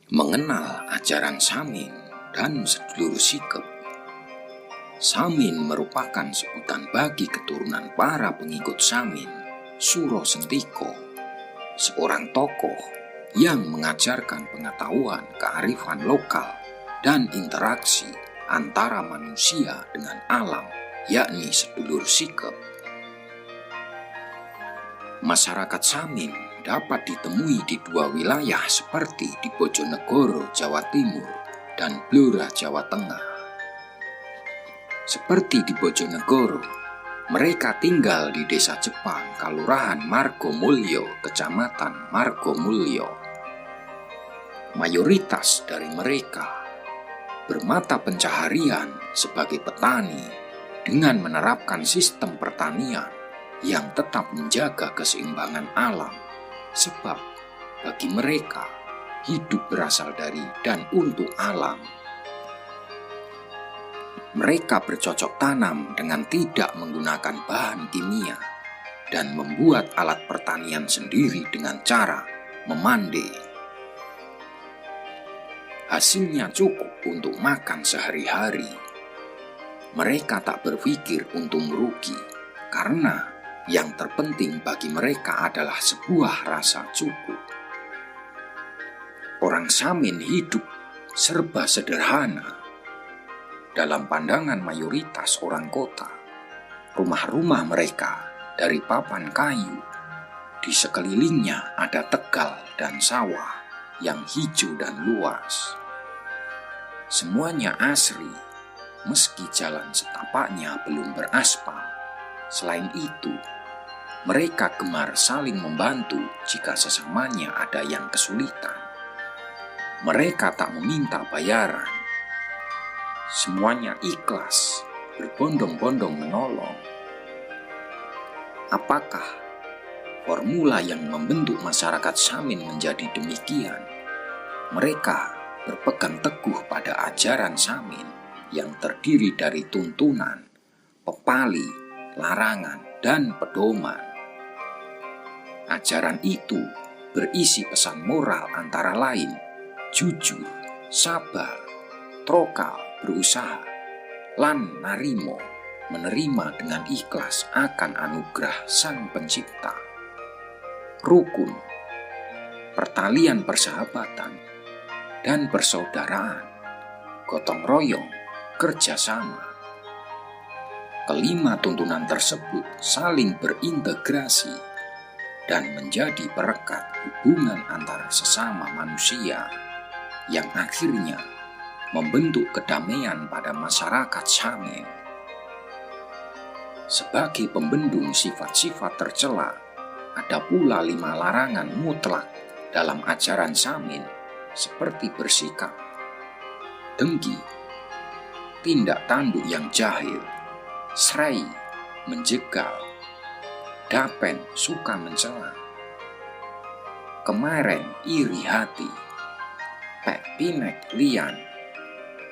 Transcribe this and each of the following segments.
Mengenal ajaran Samin dan sedulur sikep. Samin merupakan sebutan bagi keturunan para pengikut Samin, Suro Sentiko, seorang tokoh yang mengajarkan pengetahuan kearifan lokal dan interaksi antara manusia dengan alam, yakni sedulur sikep. Masyarakat Samin dapat ditemui di dua wilayah seperti di Bojonegoro, Jawa Timur, dan Blora, Jawa Tengah. Seperti di Bojonegoro, mereka tinggal di Desa Jepang, Kalurahan Margomulyo, Kecamatan Margomulyo. Mayoritas dari mereka bermata pencaharian sebagai petani dengan menerapkan sistem pertanian yang tetap menjaga keseimbangan alam, sebab bagi mereka hidup berasal dari dan untuk alam. Mereka bercocok tanam dengan tidak menggunakan bahan kimia dan membuat alat pertanian sendiri dengan cara memande. Hasilnya cukup untuk makan sehari-hari. Mereka tak berpikir untung rugi karena yang terpenting bagi mereka adalah sebuah rasa cukup. Orang Samin hidup serba sederhana. Dalam pandangan mayoritas orang kota, rumah-rumah mereka dari papan kayu. Di sekelilingnya ada tegal dan sawah yang hijau dan luas. Semuanya asri, meski jalan setapaknya belum beraspal. Selain itu, mereka gemar saling membantu jika sesamanya ada yang kesulitan. Mereka tak meminta bayaran. Semuanya ikhlas, berbondong-bondong menolong. Apakah formula yang membentuk masyarakat Samin menjadi demikian? Mereka berpegang teguh pada ajaran Samin yang terdiri dari tuntunan, pepali, larangan, dan pedoman. Ajaran itu berisi pesan moral antara lain jujur, sabar, trokal, berusaha, lan narimo, menerima dengan ikhlas akan anugerah Sang Pencipta. Rukun, pertalian persahabatan, dan persaudaraan, gotong royong, kerjasama. Kelima tuntunan tersebut saling berintegrasi dan menjadi perekat hubungan antara sesama manusia yang akhirnya membentuk kedamaian pada masyarakat Samin. Sebagai pembendung sifat-sifat tercela, ada pula 5 larangan mutlak dalam ajaran Samin seperti bersikap, dengki, tindak tanduk yang jahil, serai, menjegal, dapen, suka mencela, kemaren, iri hati, pek pinek, lian,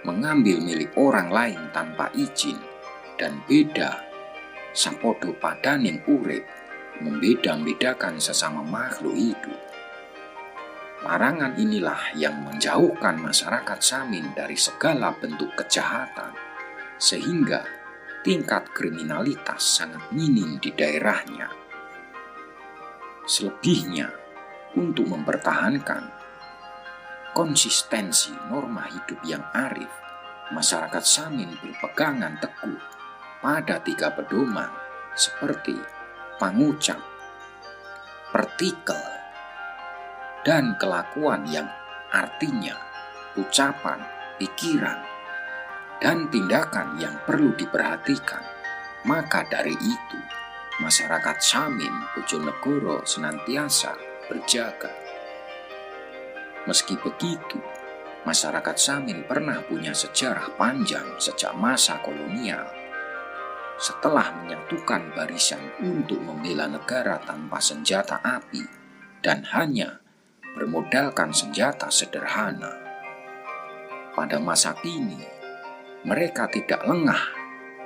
mengambil milik orang lain tanpa izin, dan beda, sapodo padaning urip, membeda-bedakan sesama makhluk hidup. Larangan inilah yang menjauhkan masyarakat Samin dari segala bentuk kejahatan, sehingga tingkat kriminalitas sangat minim di daerahnya. Selebihnya, untuk mempertahankan konsistensi norma hidup yang arif, masyarakat Samin berpegangan teguh pada 3 pedoman seperti pangucap, partikel, dan kelakuan yang artinya ucapan, pikiran, dan tindakan yang perlu diperhatikan. Maka dari itu, masyarakat Samin Bojonegoro senantiasa berjaga. Meski begitu, masyarakat Samin pernah punya sejarah panjang sejak masa kolonial. Setelah menyatukan barisan untuk membela negara tanpa senjata api dan hanya bermodalkan senjata sederhana, pada masa kini mereka tidak lengah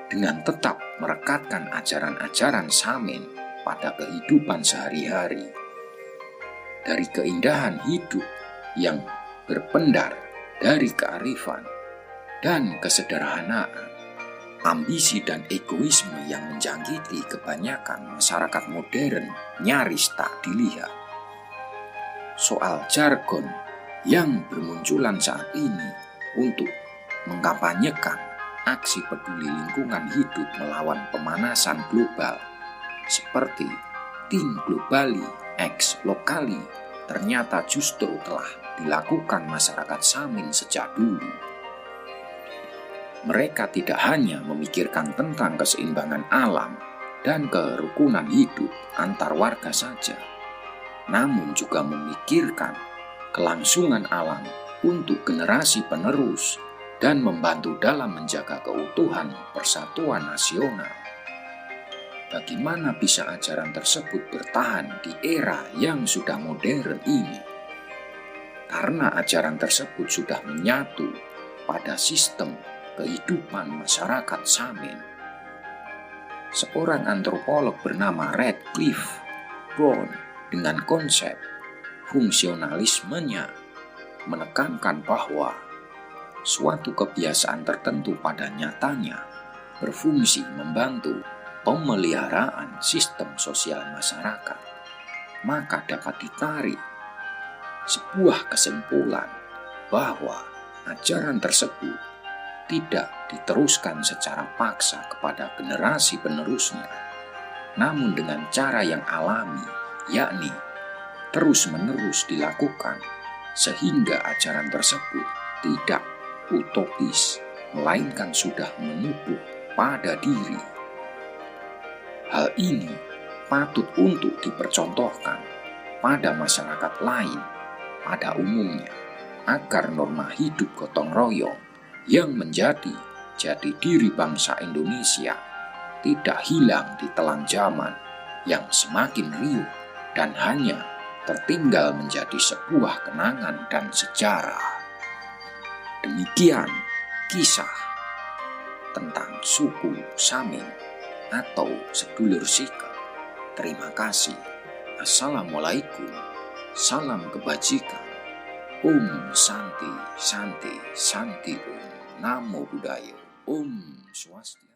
dengan tetap merekatkan ajaran-ajaran Samin pada kehidupan sehari-hari. Dari keindahan hidup yang berpendar dari kearifan dan kesederhanaan. Ambisi dan egoisme yang menjangkiti kebanyakan masyarakat modern nyaris tak dilihat. Soal jargon yang bermunculan saat ini untuk mengkampanyekan aksi peduli lingkungan hidup melawan pemanasan global seperti Tim Globali X Lokali ternyata justru telah dilakukan masyarakat Samin sejak dulu. Mereka tidak hanya memikirkan tentang keseimbangan alam dan kerukunan hidup antar warga saja, namun juga memikirkan kelangsungan alam untuk generasi penerus dan membantu dalam menjaga keutuhan persatuan nasional. Bagaimana bisa ajaran tersebut bertahan di era yang sudah modern ini? Karena ajaran tersebut sudah menyatu pada sistem kehidupan masyarakat Samin. Seorang antropolog bernama Radcliffe Brown dengan konsep fungsionalismenya menekankan bahwa suatu kebiasaan tertentu pada nyatanya berfungsi membantu pemeliharaan sistem sosial masyarakat. Maka dapat ditarik sebuah kesimpulan bahwa ajaran tersebut tidak diteruskan secara paksa kepada generasi penerusnya, namun dengan cara yang alami, yakni terus-menerus dilakukan, sehingga ajaran tersebut tidak utopis, melainkan sudah menubuh pada diri. Hal ini patut untuk dipercontohkan pada masyarakat lain pada umumnya, agar norma hidup gotong royong yang menjadi jati diri bangsa Indonesia tidak hilang di telan zaman yang semakin riuh dan hanya tertinggal menjadi sebuah kenangan dan sejarah. Demikian kisah tentang suku Samin atau sedulur Sika. Terima kasih. Assalamualaikum. Salam kebajikan. Santi, Santi, Santi Om. Namo Buddhaya. Om Swastiastu.